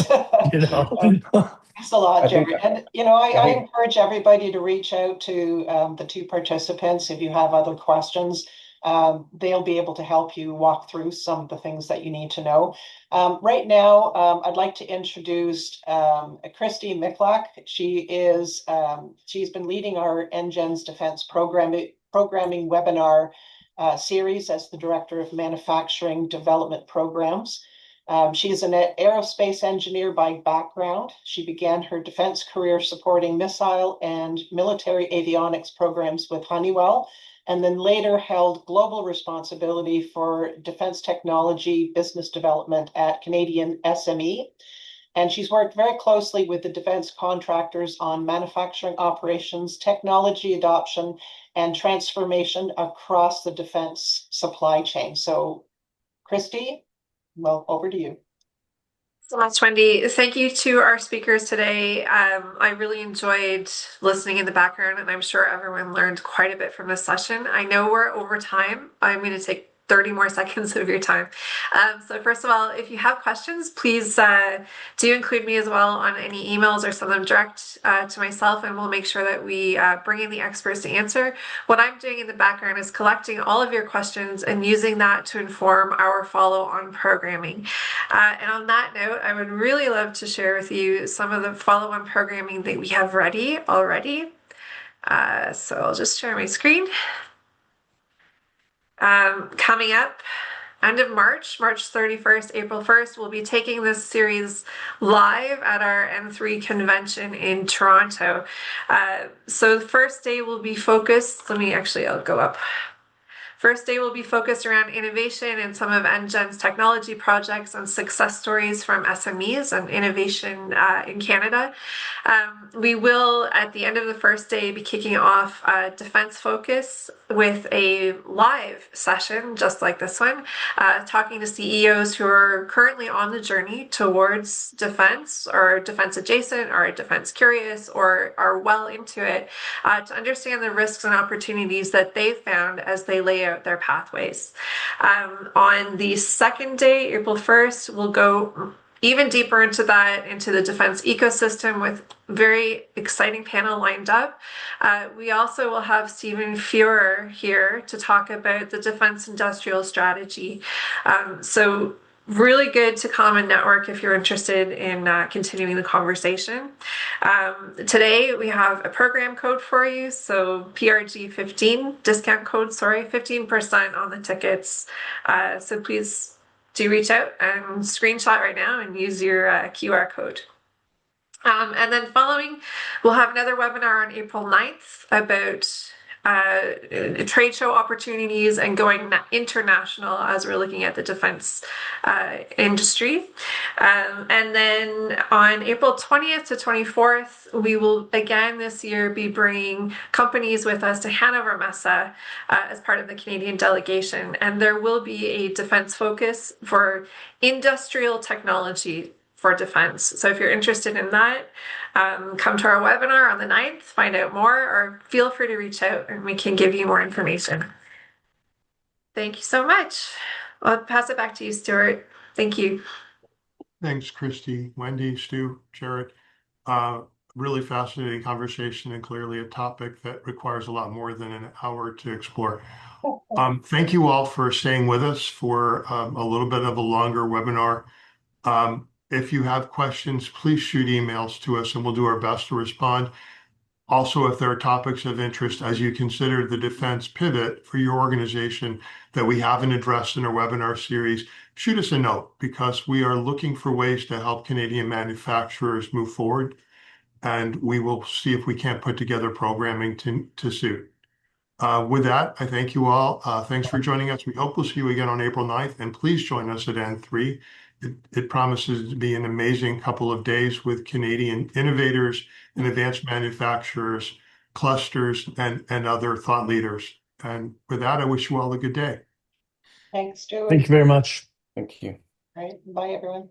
Thanks a lot, Jared. And I encourage everybody to reach out to the two participants if you have other questions. They'll be able to help you walk through some of the things that you need to know. Right now, I'd like to introduce Christy Micklak. She's been leading our NGen's defense programming webinar series as the Director of Manufacturing Development Programs. She's an aerospace engineer by background. She began her defense career supporting missile and military avionics programs with Honeywell, and then later held global responsibility for defense technology business development at Canadian SME. And she's worked very closely with the defense contractors on manufacturing operations, technology adoption, and transformation across the defense supply chain. So, Christy, well, over to you. So much, Wendy. Thank you to our speakers today. I really enjoyed listening in the background, and I'm sure everyone learned quite a bit from this session. I know we're over time. I'm going to take 30 more seconds of your time. So first of all, if you have questions, please do include me as well on any emails or send them direct to myself, and we'll make sure that we bring in the experts to answer. What I'm doing in the background is collecting all of your questions and using that to inform our follow-on programming. And on that note, I would really love to share with you some of the follow-on programming that we have ready already. So I'll just share my screen. Coming up, end of March 31st, April 1st, we'll be taking this series live at our N3 convention in Toronto. So the first day will be focused, I'll go up. First day will be focused around innovation and some of NGen's technology projects and success stories from SMEs and innovation in Canada. We will, at the end of the first day, be kicking off a defense focus with a live session, just like this one, talking to CEOs who are currently on the journey towards defense, or defense adjacent, or defense curious, or are well into it, to understand the risks and opportunities that they've found as they lay out their pathways. On the second day, April 1st, we'll go even deeper into that, into the defense ecosystem with very exciting panel lined up. We also will have Stephen Fuhrer here to talk about the defense industrial strategy. So really good to come and network if you're interested in continuing the conversation. Today we have a program code for you, so PRG15, discount code, sorry, 15% on the tickets. So please do reach out and screenshot right now and use your QR code. And then following, we'll have another webinar on April 9th about trade show opportunities and going international as we're looking at the defense industry. And then on April 20th to 24th, we will again this year be bringing companies with us to Hanover Messe as part of the Canadian delegation. And there will be a defense focus for industrial technology for defense. So if you're interested in that, come to our webinar on the 9th, find out more, or feel free to reach out and we can give you more information. Thank you so much. I'll pass it back to you, Stuart. Thank you. Thanks, Christy, Wendy, Stu, Jared. Really fascinating conversation and clearly a topic that requires a lot more than an hour to explore. Thank you all for staying with us for a little bit of a longer webinar. If you have questions, please shoot emails to us and we'll do our best to respond. Also, if there are topics of interest as you consider the defense pivot for your organization that we haven't addressed in our webinar series, shoot us a note because we are looking for ways to help Canadian manufacturers move forward. And we will see if we can't put together programming to suit. With that, I thank you all. Thanks for joining us. We hope we'll see you again on April 9th. And please join us at N3. It promises to be an amazing couple of days with Canadian innovators and advanced manufacturers, clusters, and other thought leaders. And with that, I wish you all a good day. Thanks, Stuart. Thank you very much. Thank you. All right, bye, everyone.